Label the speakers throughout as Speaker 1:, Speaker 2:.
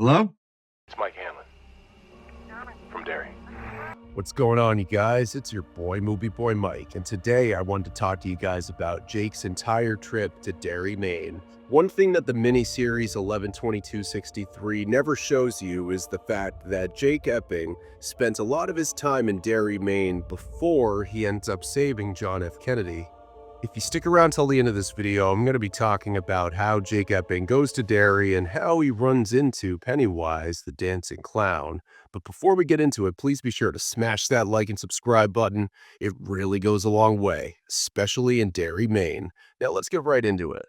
Speaker 1: Hello?
Speaker 2: It's Mike Hanlon from Derry.
Speaker 3: What's going on, you guys? It's your boy, Movie Boy Mike, and today I wanted to talk to you guys about Jake's entire trip to Derry, Maine. One thing that the miniseries 11/22/63 never shows you is the fact that Jake Epping spent a lot of his time in Derry, Maine before he ends up saving John F. Kennedy. If you stick around till the end of this video, I'm going to be talking about how Jake Epping goes to Derry and how he runs into Pennywise, the dancing clown. But before we get into it, please be sure to smash that like and subscribe button. It really goes a long way, especially in Derry, Maine. Now let's get right into it.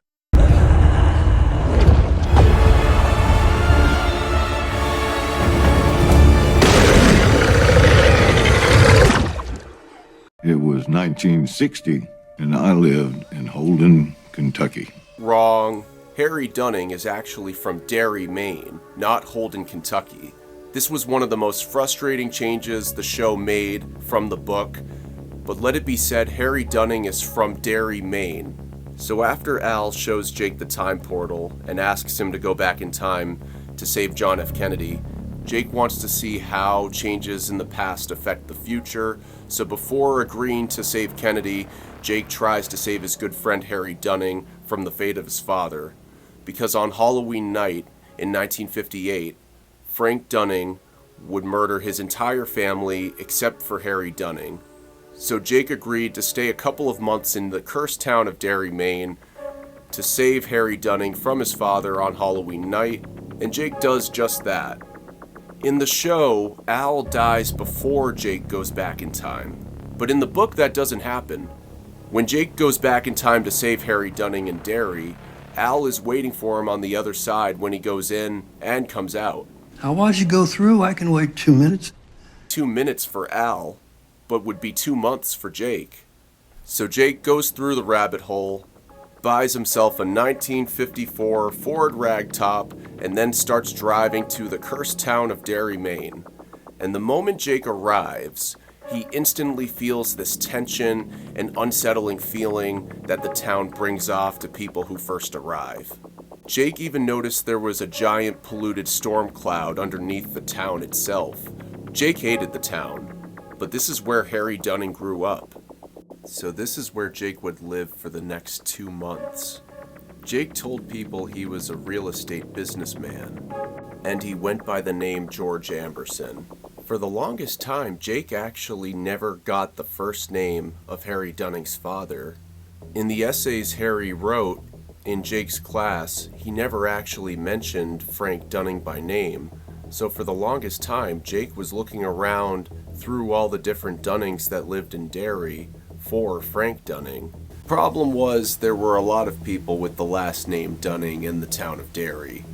Speaker 4: It was 1960, and I lived in Holden, Kentucky.
Speaker 3: Wrong. Harry Dunning is actually from Derry, Maine, not Holden, Kentucky. This was one of the most frustrating changes the show made from the book, but let it be said, Harry Dunning is from Derry, Maine. So after Al shows Jake the time portal and asks him to go back in time to save John F. Kennedy, Jake wants to see how changes in the past affect the future, so before agreeing to save Kennedy, Jake tries to save his good friend Harry Dunning from the fate of his father, because on Halloween night in 1958, Frank Dunning would murder his entire family except for Harry Dunning. So Jake agreed to stay a couple of months in the cursed town of Derry, Maine, to save Harry Dunning from his father on Halloween night, and Jake does just that. In the show, Al dies before Jake goes back in time, but in the book that doesn't happen. When Jake goes back in time to save Harry Dunning in Derry, Al is waiting for him on the other side when he goes in and comes out.
Speaker 5: Now, why'd you go through? I can wait 2 minutes.
Speaker 3: 2 minutes for Al, but would be 2 months for Jake. So Jake goes through the rabbit hole, buys himself a 1954 Ford ragtop, and then starts driving to the cursed town of Derry, Maine. And the moment Jake arrives, he instantly feels this tension and unsettling feeling that the town brings off to people who first arrive. Jake even noticed there was a giant polluted storm cloud underneath the town itself. Jake hated the town, but this is where Harry Dunning grew up. So this is where Jake would live for the next 2 months. Jake told people he was a real estate businessman, and he went by the name George Amberson. For the longest time, Jake actually never got the first name of Harry Dunning's father. In the essays Harry wrote in Jake's class, he never actually mentioned Frank Dunning by name. So for the longest time, Jake was looking around through all the different Dunnings that lived in Derry for Frank Dunning. Problem was, there were a lot of people with the last name Dunning in the town of Derry.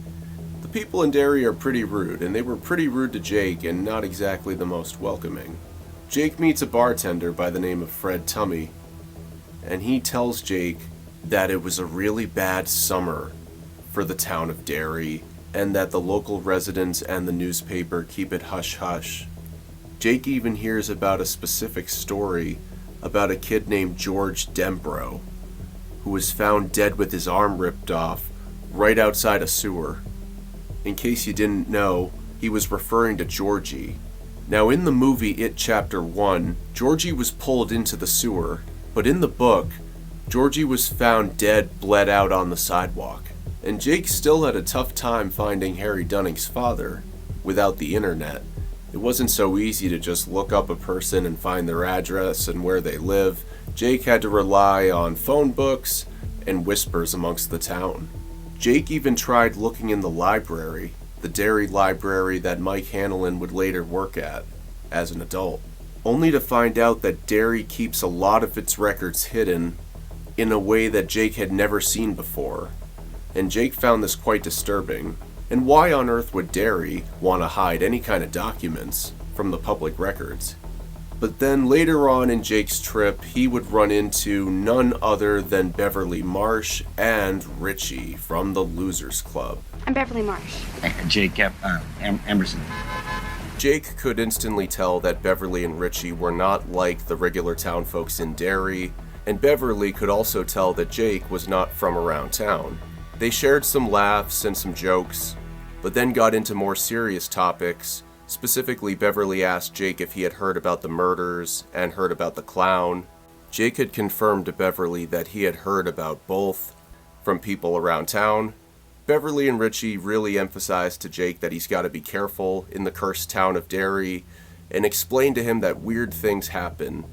Speaker 3: The people in Derry are pretty rude, and they were pretty rude to Jake and not exactly the most welcoming. Jake meets a bartender by the name of Fred Tummy, and he tells Jake that it was a really bad summer for the town of Derry, and that the local residents and the newspaper keep it hush-hush. Jake even hears about a specific story about a kid named George Dembro, who was found dead with his arm ripped off right outside a sewer. In case you didn't know, he was referring to Georgie. Now in the movie It Chapter 1, Georgie was pulled into the sewer, but in the book, Georgie was found dead, bled out on the sidewalk. And Jake still had a tough time finding Harry Dunning's father without the internet. It wasn't so easy to just look up a person and find their address and where they live. Jake had to rely on phone books and whispers amongst the town. Jake even tried looking in the library, the Derry library that Mike Hanlon would later work at as an adult, only to find out that Derry keeps a lot of its records hidden in a way that Jake had never seen before. And Jake found this quite disturbing. And why on earth would Derry want to hide any kind of documents from the public records? But then later on in Jake's trip, he would run into none other than Beverly Marsh and Richie from the Losers Club.
Speaker 6: I'm Beverly Marsh.
Speaker 1: Jake Emerson.
Speaker 3: Jake could instantly tell that Beverly and Richie were not like the regular town folks in Derry, and Beverly could also tell that Jake was not from around town. They shared some laughs and some jokes, but then got into more serious topics. Specifically, Beverly asked Jake if he had heard about the murders and heard about the clown. Jake had confirmed to Beverly that he had heard about both from people around town. Beverly and Richie really emphasized to Jake that he's got to be careful in the cursed town of Derry and explained to him that weird things happen.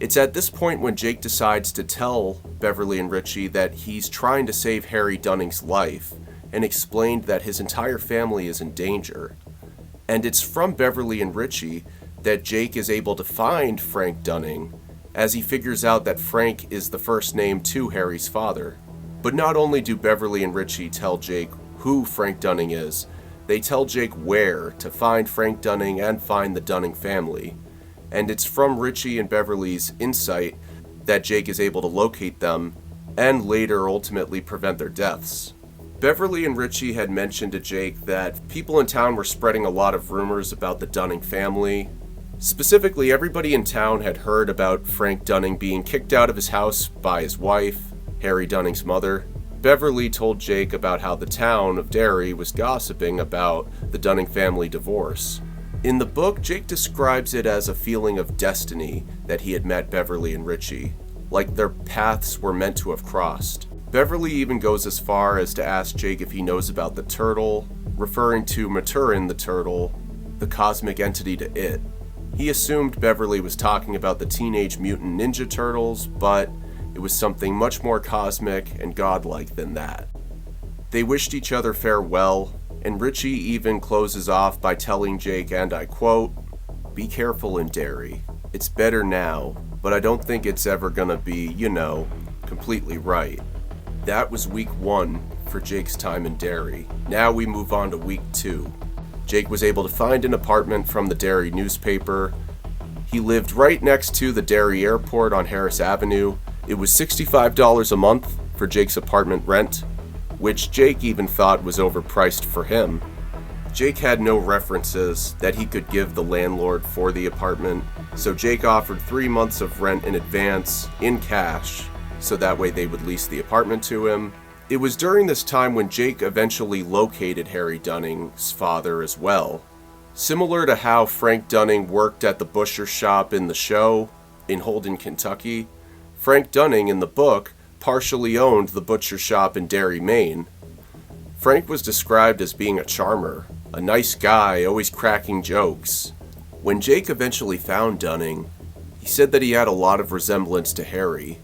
Speaker 3: It's at this point when Jake decides to tell Beverly and Richie that he's trying to save Harry Dunning's life and explained that his entire family is in danger. And it's from Beverly and Richie that Jake is able to find Frank Dunning as he figures out that Frank is the first name to Harry's father. But not only do Beverly and Richie tell Jake who Frank Dunning is, they tell Jake where to find Frank Dunning and find the Dunning family. And it's from Richie and Beverly's insight that Jake is able to locate them and later ultimately prevent their deaths. Beverly and Richie had mentioned to Jake that people in town were spreading a lot of rumors about the Dunning family. Specifically, everybody in town had heard about Frank Dunning being kicked out of his house by his wife, Harry Dunning's mother. Beverly told Jake about how the town of Derry was gossiping about the Dunning family divorce. In the book, Jake describes it as a feeling of destiny that he had met Beverly and Richie, like their paths were meant to have crossed. Beverly even goes as far as to ask Jake if he knows about the turtle, referring to Maturin the turtle, the cosmic entity to it. He assumed Beverly was talking about the Teenage Mutant Ninja Turtles, but it was something much more cosmic and godlike than that. They wished each other farewell, and Richie even closes off by telling Jake, and I quote, "Be careful in Derry. It's better now, but I don't think it's ever gonna be, completely right." That was week 1 for Jake's time in Derry. Now we move on to week 2. Jake was able to find an apartment from the Derry newspaper. He lived right next to the Derry airport on Harris Avenue. It was $65 a month for Jake's apartment rent, which Jake even thought was overpriced for him. Jake had no references that he could give the landlord for the apartment, so Jake offered 3 months of rent in advance, in cash, so that way they would lease the apartment to him. It was during this time when Jake eventually located Harry Dunning's father as well. Similar to how Frank Dunning worked at the butcher shop in the show in Holden, Kentucky, Frank Dunning in the book partially owned the butcher shop in Derry, Maine. Frank was described as being a charmer, a nice guy, always cracking jokes. When Jake eventually found Dunning, he said that he had a lot of resemblance to Harry.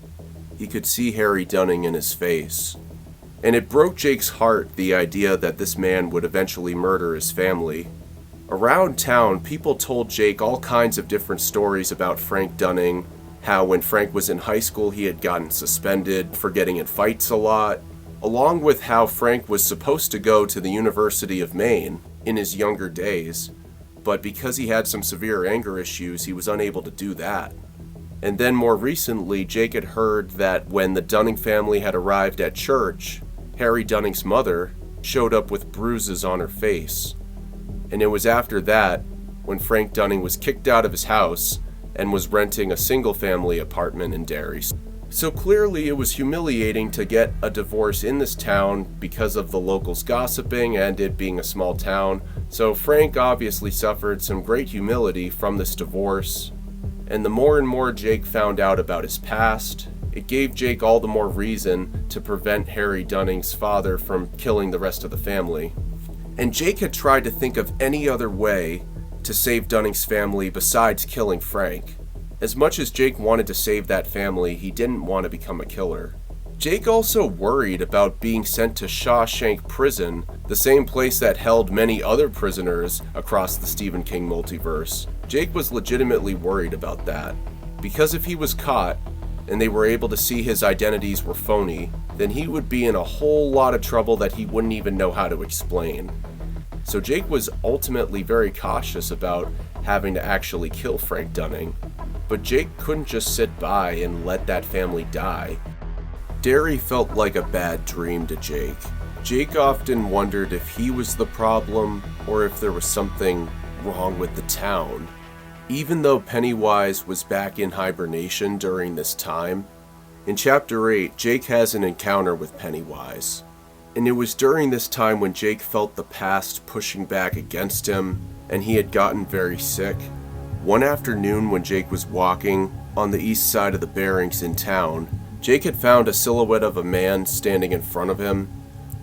Speaker 3: He could see Harry Dunning in his face. And it broke Jake's heart, the idea that this man would eventually murder his family. Around town, people told Jake all kinds of different stories about Frank Dunning, how when Frank was in high school he had gotten suspended for getting in fights a lot, along with how Frank was supposed to go to the University of Maine in his younger days, but because he had some severe anger issues, he was unable to do that. And then more recently, Jake had heard that when the Dunning family had arrived at church, Harry Dunning's mother showed up with bruises on her face. And it was after that, when Frank Dunning was kicked out of his house and was renting a single-family apartment in Derry. So clearly it was humiliating to get a divorce in this town because of the locals gossiping and it being a small town. So Frank obviously suffered some great humility from this divorce. And the more and more Jake found out about his past, it gave Jake all the more reason to prevent Harry Dunning's father from killing the rest of the family. And Jake had tried to think of any other way to save Dunning's family besides killing Frank. As much as Jake wanted to save that family, he didn't want to become a killer. Jake also worried about being sent to Shawshank Prison, the same place that held many other prisoners across the Stephen King multiverse. Jake was legitimately worried about that, because if he was caught, and they were able to see his identities were phony, then he would be in a whole lot of trouble that he wouldn't even know how to explain. So Jake was ultimately very cautious about having to actually kill Frank Dunning. But Jake couldn't just sit by and let that family die. Derry felt like a bad dream to Jake. Jake often wondered if he was the problem or if there was something wrong with the town. Even though Pennywise was back in hibernation during this time, in Chapter 8, Jake has an encounter with Pennywise. And it was during this time when Jake felt the past pushing back against him, and he had gotten very sick. One afternoon when Jake was walking on the east side of the barracks in town, Jake had found a silhouette of a man standing in front of him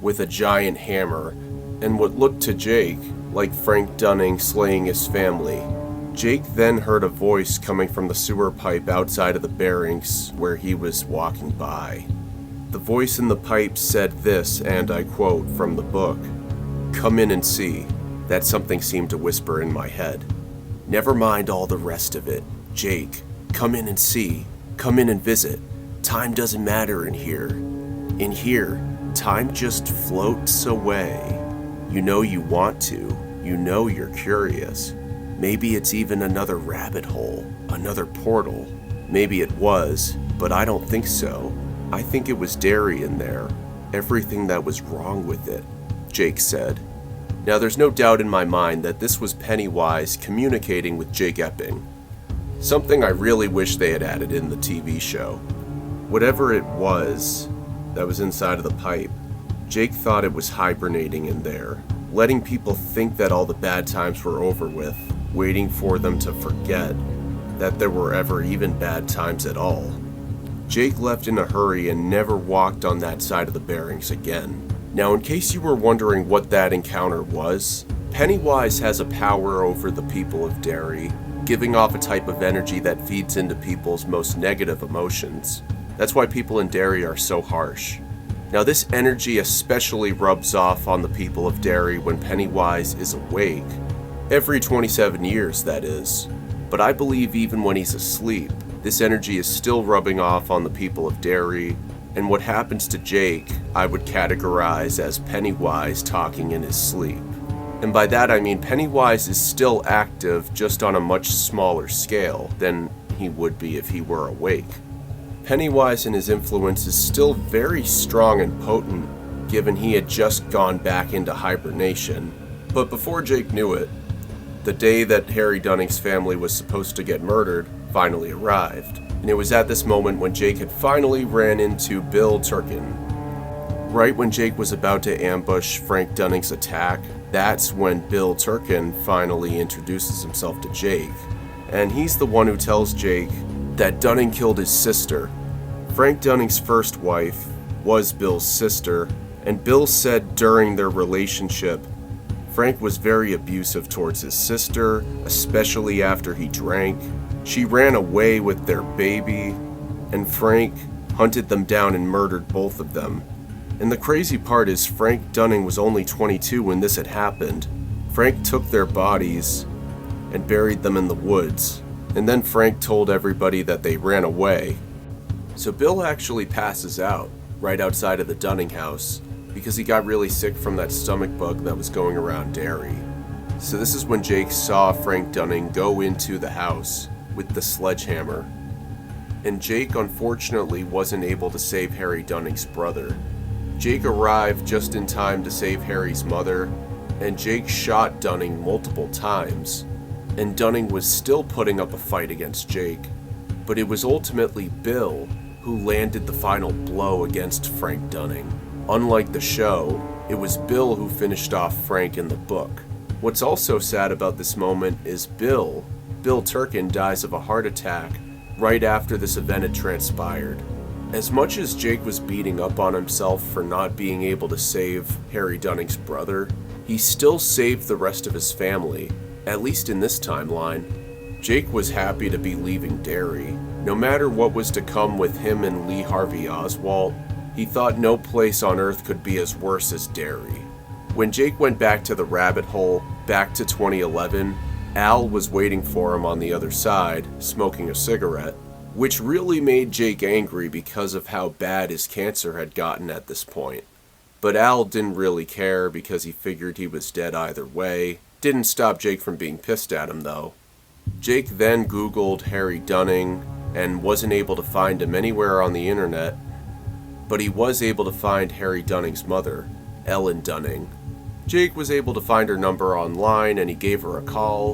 Speaker 3: with a giant hammer, and what looked to Jake like Frank Dunning slaying his family. Jake then heard a voice coming from the sewer pipe outside of the barracks where he was walking by. The voice in the pipe said this, and I quote from the book, "Come in and see." That something seemed to whisper in my head. "Never mind all the rest of it. Jake, come in and see. Come in and visit. Time doesn't matter in here. In here, time just floats away. You know you want to. You know you're curious. Maybe it's even another rabbit hole, another portal. Maybe it was, but I don't think so. I think it was Derry in there. Everything that was wrong with it," Jake said. Now there's no doubt in my mind that this was Pennywise communicating with Jake Epping. Something I really wish they had added in the TV show. Whatever it was that was inside of the pipe, Jake thought it was hibernating in there, letting people think that all the bad times were over with, waiting for them to forget that there were ever even bad times at all. Jake left in a hurry and never walked on that side of the barracks again. Now, in case you were wondering what that encounter was, Pennywise has a power over the people of Derry, giving off a type of energy that feeds into people's most negative emotions. That's why people in Derry are so harsh. Now, this energy especially rubs off on the people of Derry when Pennywise is awake. Every 27 years, that is. But I believe even when he's asleep, this energy is still rubbing off on the people of Derry, and what happens to Jake, I would categorize as Pennywise talking in his sleep. And by that I mean Pennywise is still active, just on a much smaller scale than he would be if he were awake. Pennywise and his influence is still very strong and potent, given he had just gone back into hibernation. But before Jake knew it, the day that Harry Dunning's family was supposed to get murdered finally arrived. And it was at this moment when Jake had finally ran into Bill Turkin. Right when Jake was about to ambush Frank Dunning's attack, that's when Bill Turkin finally introduces himself to Jake. And he's the one who tells Jake that Dunning killed his sister. Frank Dunning's first wife was Bill's sister, and Bill said during their relationship, Frank was very abusive towards his sister, especially after he drank. She ran away with their baby, and Frank hunted them down and murdered both of them. And the crazy part is Frank Dunning was only 22 when this had happened. Frank took their bodies and buried them in the woods, and then Frank told everybody that they ran away. So Bill actually passes out right outside of the Dunning house because he got really sick from that stomach bug that was going around Derry. So this is when Jake saw Frank Dunning go into the house with the sledgehammer. And Jake unfortunately wasn't able to save Harry Dunning's brother. Jake arrived just in time to save Harry's mother, and Jake shot Dunning multiple times. And Dunning was still putting up a fight against Jake, but it was ultimately Bill who landed the final blow against Frank Dunning. Unlike the show, it was Bill who finished off Frank in the book. What's also sad about this moment is Bill Turkin dies of a heart attack right after this event had transpired. As much as Jake was beating up on himself for not being able to save Harry Dunning's brother, he still saved the rest of his family, at least in this timeline. Jake was happy to be leaving Derry. No matter what was to come with him and Lee Harvey Oswald, he thought no place on earth could be as worse as Derry. When Jake went back to the rabbit hole, back to 2011, Al was waiting for him on the other side, smoking a cigarette, which really made Jake angry because of how bad his cancer had gotten at this point. But Al didn't really care because he figured he was dead either way. Didn't stop Jake from being pissed at him though. Jake then Googled Harry Dunning and wasn't able to find him anywhere on the internet, but he was able to find Harry Dunning's mother, Ellen Dunning. Jake was able to find her number online and he gave her a call,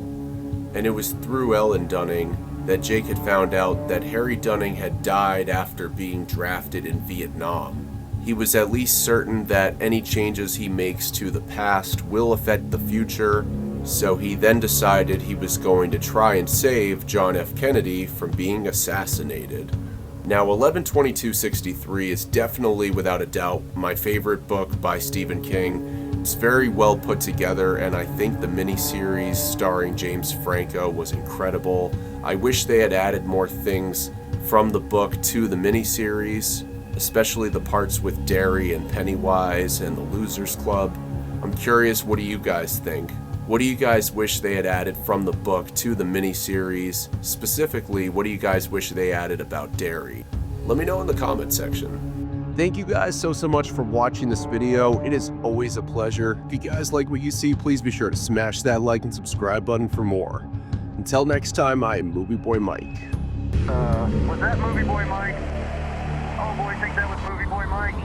Speaker 3: and it was through Ellen Dunning that Jake had found out that Harry Dunning had died after being drafted in Vietnam. He was at least certain that any changes he makes to the past will affect the future, so he then decided he was going to try and save John F. Kennedy from being assassinated. Now, 11/22/63 is definitely, without a doubt, my favorite book by Stephen King. It's very well put together, and I think the miniseries starring James Franco was incredible. I wish they had added more things from the book to the miniseries, especially the parts with Derry and Pennywise and the Losers Club. I'm curious, what do you guys think? What do you guys wish they had added from the book to the miniseries? Specifically, what do you guys wish they added about Derry? Let me know in the comment section. Thank you guys so much for watching this video. It is always a pleasure. If you guys like what you see, please be sure to smash that like and subscribe button for more. Until next time, I am Movie Boy Mike.
Speaker 2: Was that Movie Boy Mike? Oh boy, I think that was Movie Boy Mike.